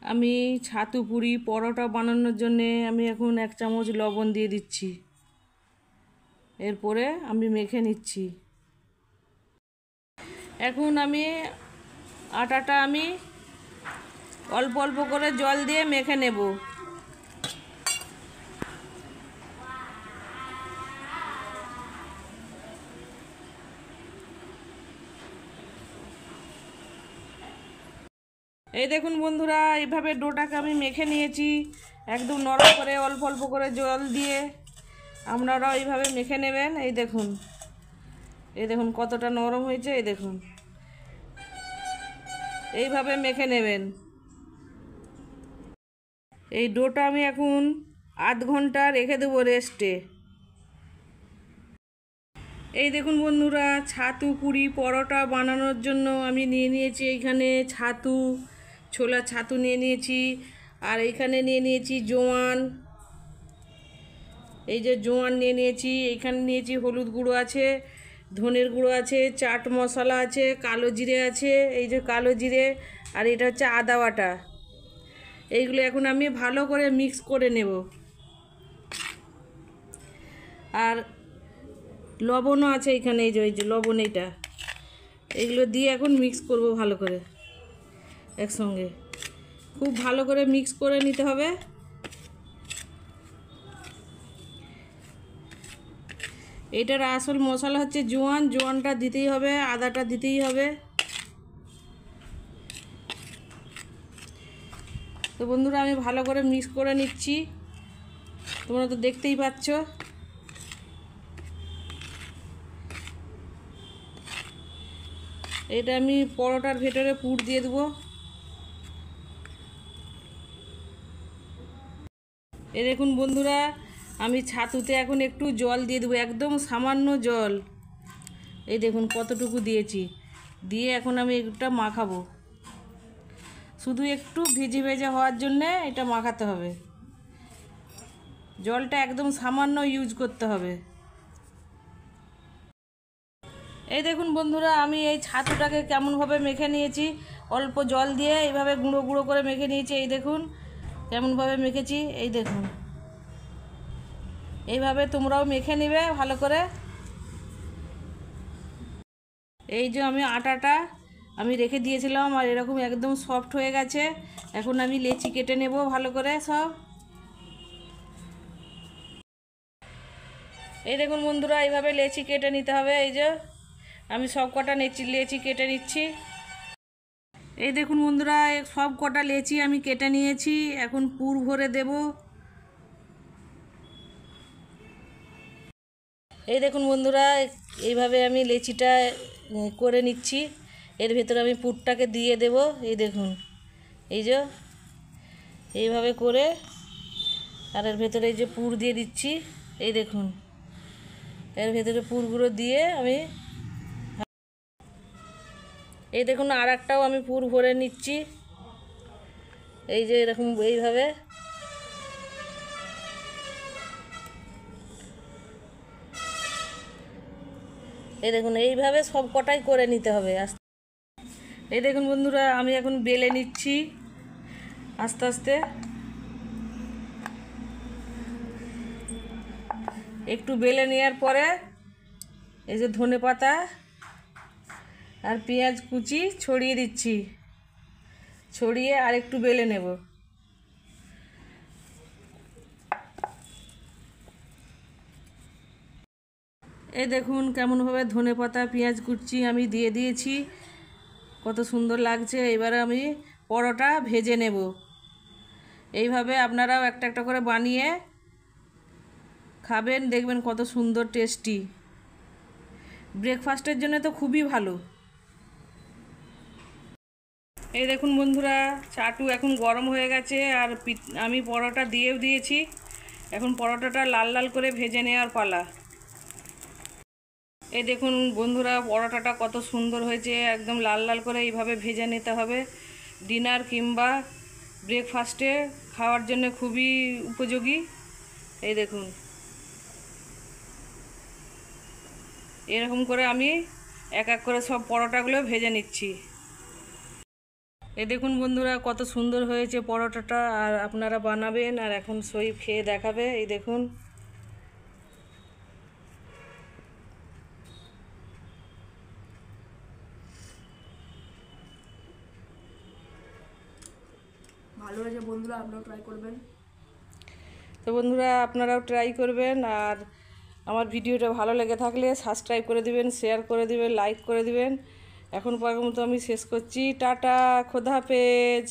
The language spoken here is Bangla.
আমি ছাতু পুরি পরোটা বানানোর জন্যে আমি এখন 1 চামচ লবণ দিয়ে দিচ্ছি। এরপরে আমি মেখে নিচ্ছি। এখন আমি আটাটা অল্প অল্প করে জল দিয়ে মেখে নেব। এই দেখুন বন্ধুরা, এইভাবে ডোটাকে আমি মেখে নিয়েছি একদম নরম করে, অল্প অল্প করে জল দিয়ে। আপনারাও এইভাবে মেখে নেবেন। এই দেখুন কতটা নরম হয়েছে। এই দেখুন এইভাবে মেখে নেবেন। এই ডোটা আমি এখন আধ ঘন্টা রেখে দেবো রেস্টে। এই দেখুন বন্ধুরা, ছাতু পুরি পরোটা বানানোর জন্য আমি নিয়ে নিয়েছি এইখানে ছোলা ছাতু নিয়ে নিয়েছি। আর এইখানে নিয়ে নিয়েছি জোয়ান। এই যে জোয়ান নিয়ে নিয়েছি। এইখানে নিয়েছি হলুদ গুঁড়ো আছে, ধনের গুঁড়ো আছে, চাট মশলা আছে, কালো জিরে আছে, এই যে কালো জিরে। আর এটা হচ্ছে আদা বাটা। এইগুলো এখন আমি ভালো করে মিক্স করে নেব। আর লবণও আছে এখানে, এই যে লবণ, এইগুলো দিয়ে এখন মিক্স করব ভালো করে একসঙ্গে। খুব ভালো করে মিক্স করে নিতে হবে। এটার আসল মশলা হচ্ছে জোয়ানটা দিতেই হবে, আদাটা দিতেই হবে। তো বন্ধুরা, আমি ভালো করে মিক্স করে নিচ্ছি। তোমরা তো দেখতেই পাচ্ছ। এটা আমি পরোটার ভেতরে পুর দিয়ে দেবো। এই দেখুন বন্ধুরা, আমি ছাতুতে এখন একটু জল দিয়ে দেবো, একদম সামান্য জল। এই দেখুন কতটুকু দিয়েছি। দিয়ে এখন আমি এটা মাখাবো। শুধু একটু ভেজে ভেজে হওয়ার জন্যে এটা মাখাতে হবে। জলটা একদম সামান্য ইউজ করতে হবে। এই দেখুন বন্ধুরা, আমি এই ছাতুটাকে কেমনভাবে মেখে নিয়েছি। অল্প জল দিয়ে এইভাবে গুঁড়ো গুঁড়ো করে মেখে নিয়েছি। এই দেখুন কেমনভাবে মেখেছি। এই দেখুন এইভাবে তোমরাও মেখে নেবে ভালো করে। এই যে আমি আটাটা রেখে দিয়েছিলাম, আর এরকম একদম সফট হয়ে গেছে। এখন আমি লেচি কেটে নেব ভালো করে সব। এই দেখুন বন্ধুরা, এইভাবে লেচি কেটে নিতে হবে। এই যে আমি সব কটা লেচি কেটে নিচ্ছি। এই দেখুন বন্ধুরা, সব কটা লেচি আমি কেটে নিয়েছি। এখন পুর ভরে দেব। এই দেখুন বন্ধুরা, এইভাবে আমি লেচিটা করে নিচ্ছি। এর ভেতরে আমি পুরটাকে দিয়ে দেব। এই দেখুন, এই যে এইভাবে করে, আর এর ভেতরে এই যে পুর দিয়ে দিচ্ছি। এই দেখুন এর ভেতরে পুরগুলো দিয়ে আমি, এই দেখুন আর একটাও আমি পুর ভরে নিচ্ছি। এই যে এরকম এইভাবে। এই দেখুন এইভাবে সব কটাই করে নিতে হবে। এই দেখুন বন্ধুরা, আমি এখন বেলে নিচ্ছি আস্তে আস্তে। একটু বেলে নেওয়ার পরে এই যে ধনেপাতা আর পেঁয়াজ কুচি ছড়িয়ে দিচ্ছি। ছড়িয়ে আর একটু বেলে নেব। এই দেখুন কেমনভাবে ধনেপাতা পেঁয়াজ কুচি আমি দিয়ে দিয়েছি। কত সুন্দর লাগছে। এবারে আমি পরোটা ভেজে নেব। এইভাবে আপনারাও একটা একটা করে বানিয়ে খাবেন, দেখবেন কত সুন্দর টেস্টি। ব্রেকফাস্টের জন্য তো খুবই ভালো। এই দেখুন বন্ধুরা, চাটু এখন গরম হয়ে গেছে। আর আমি পরোটা দিয়েও দিয়েছি। এখন পরোটাটা লাল লাল করে ভেজে নেওয়ার পালা। এই দেখুন বন্ধুরা, পরোটাটা কত সুন্দর হয়েছে। একদম লাল লাল করে এইভাবে ভেজে নিতে হবে। ডিনার কিংবা ব্রেকফাস্টে খাওয়ার জন্য খুবই উপযোগী। এই দেখুন এরকম করে আমি এক এক করে সব পরোটাগুলো ভেজে নিচ্ছি। এই দেখুন বন্ধুরা কত সুন্দর হয়েছে পরোটাটা, আর আপনারা বানাবেন আর এখন সইব খেয়ে দেখাবে। এই দেখুন ভালো হয়েছে বন্ধুরা, আপনারাও ট্রাই করবেন। তো বন্ধুরা আপনারাও ট্রাই করবেন, আর আমার ভিডিওটা ভালো লেগে থাকলে সাবস্ক্রাইব করে দিবেন, শেয়ার করে দিবেন, লাইক করে দিবেন। এখন পর্যন্ত আমি শেষ করছি। টাটা, খোদা হাফেজ।